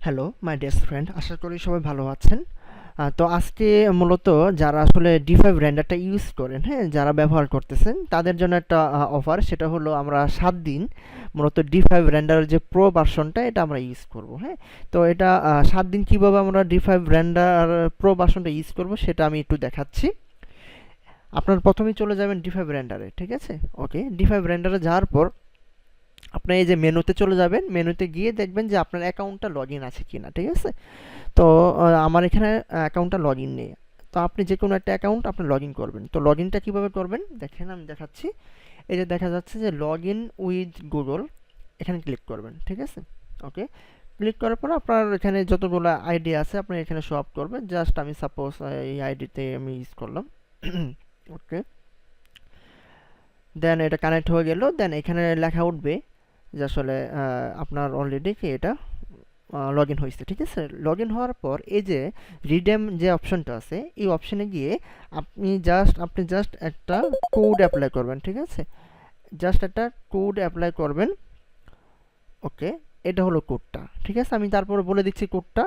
Hello my dear friend, আশা করি সবাই ভালো আছেন। তো আজকে মূলত যারা আসলে D5 রেন্ডারটা ইউজ করেন, হ্যাঁ, যারা ব্যবহার করতেছেন তাদের জন্য একটা অফার। সেটা হলো আমরা 7 দিন মূলত D5 রেন্ডারের যে প্রো ভার্সনটা এটা আমরা ইউজ করব। হ্যাঁ, তো এটা 7 দিন কিভাবে আমরা D5 রেন্ডার প্রো ভার্সনটা ইউজ করব সেটা আমি একটু দেখাচ্ছি। আপনার প্রথমেই চলে যাবেন D5 রেন্ডারে, ঠিক আছে? ওকে, D5 রেন্ডারে যাওয়ার পর আপনি এই যে মেনুতে চলে যাবেন। মেনুতে গিয়ে দেখবেন যে আপনার অ্যাকাউন্টটা লগ ইন আছে কিনা, ঠিক আছে? তো আমার এখানে অ্যাকাউন্টটা লগ ইন নেই। তো আপনি যে কোনো একটা অ্যাকাউন্ট আপনি লগ ইন করবেন। তো লগ ইনটা কীভাবে করবেন দেখেন, আমি দেখাচ্ছি। এই যে দেখা যাচ্ছে যে লগ ইন উইথ গুগল, এখানে ক্লিক করবেন, ঠিক আছে? ওকে, ক্লিক করার পর আপনার এখানে যতগুলো আইডি আছে আপনার এখানে শো আপ করবে। জাস্ট আমি সাপোজ এই আইডিতে আমি ইউজ করলাম। ওকে, দেন এটা কানেক্ট হয়ে গেল। দেন এখানে লেখা উঠবে যে আসলে আপনার অলরেডি কি এটা লগ ইন হয়েছে, ঠিক আছে? লগ ইন হওয়ার পর এই যে রিডেম যে অপশনটা আছে এই অপশনে গিয়ে আপনি জাস্ট একটা কোড অ্যাপ্লাই করবেন, ঠিক আছে? জাস্ট একটা কোড অ্যাপ্লাই করবেন। ওকে, এটা হলো কোডটা, ঠিক আছে? আমি তারপরে বলে দিচ্ছি কোডটা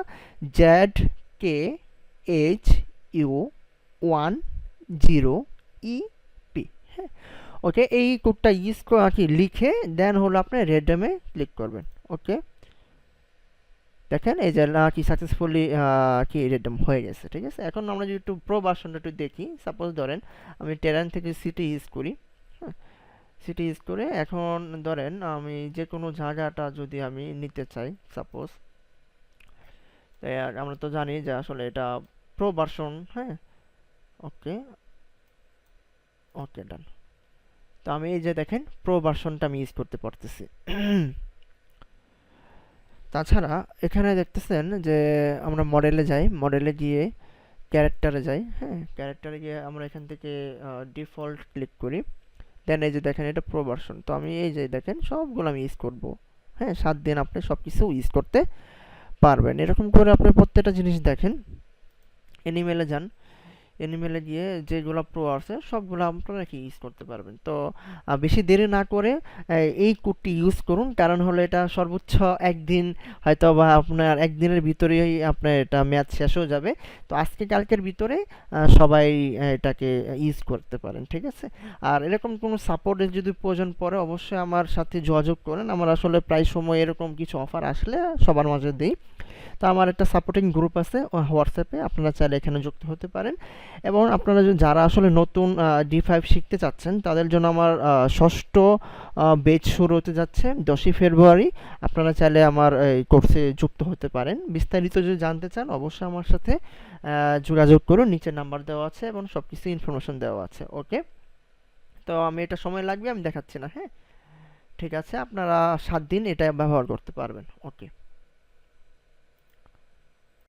ZKHU10EP। হ্যাঁ, ওকে, এই কোডটা ইউজ কি লিখে দেন হলো আপনি রেডেমে ক্লিক করবেন। ওকে, দেখেন এই যে কি সাকসেসফুলি কি রেডেম হয়ে গেছে, ঠিক আছে? এখন আমরা যদি একটু প্রো ভার্সনটা একটু দেখি। সাপোজ ধরেন আমি টেরান থেকে সিটি ইউজ করি। হ্যাঁ, সিটি ইউজ করে এখন ধরেন আমি যে কোনো জায়গাটা যদি আমি নিতে চাই, সাপোজ আমরা তো জানি যে আসলে এটা প্রো ভার্সন। হ্যাঁ, ওকে, ওকে, ডান। তো আমি এই যে দেখেন প্রো ভার্সনটা আমি ইউজ করতে পারতেছি। তাছাড়া এখানে দেখতেছেন যে আমরা মডেলে যাই, মডেলে গিয়ে ক্যারেক্টারে যাই। হ্যাঁ, ক্যারেক্টারে গিয়ে আমরা এখান থেকে ডিফল্ট ক্লিক করি। দেন এই যে দেখেন এটা প্রো ভার্সন। তো আমি এই যে দেখেন সবগুলো আমি ইউজ করব। হ্যাঁ, 7 দিন আপনি সব কিছু ইউজ করতে পারবেন। এরকম করে আপনি প্রত্যেকটা জিনিস দেখেন। এনিমেলে যান, এনিমেলে গিয়ে যেগুলো প্রো আছে সবগুলো আপনারা কি ইউজ করতে পারবেন। তো বেশি দেরি না করে এই কোডটি ইউজ করুন, কারণ হলো এটা সর্বোচ্চ একদিন, হয়তো বা আপনার একদিনের ভিতরেই আপনার এটা মেয়াদ শেষ হয়ে যাবে। তো আজকে কালকের ভিতরে সবাই এটাকে ইউজ করতে পারেন, ঠিক আছে? আর এরকম কোনো সাপোর্টের যদি প্রয়োজন পড়ে অবশ্যই আমার সাথে যোগাযোগ করেন। আমার আসলে প্রায় সময় এরকম কিছু অফার আসলে সবার মাঝে দিই। তো আমার একটা সাপোর্টিং গ্রুপ আছে হোয়াটসঅ্যাপে, আপনারা চাইলে এখানে যুক্ত হতে পারেন। এবং আপনারা যারা আসলে নতুন D5 শিখতে চাচ্ছেন তাদের জন্য আমার ষষ্ঠ ব্যাচ শুরু হতে যাচ্ছে 10ই ফেব্রুয়ারি। আপনারা চাইলে আমার এই কোর্সে যুক্ত হতে পারেন। বিস্তারিত যদি জানতে চান অবশ্যই আমার সাথে যোগাযোগ করুন। নিচে নাম্বার দেওয়া আছে এবং সব কিছু ইনফরমেশন দেওয়া আছে। ওকে, তো আমি এটা সময় লাগবে আমি দেখাচ্ছি না। হ্যাঁ, ঠিক আছে, আপনারা 7 দিন এটা ব্যবহার করতে পারবেন। ওকে।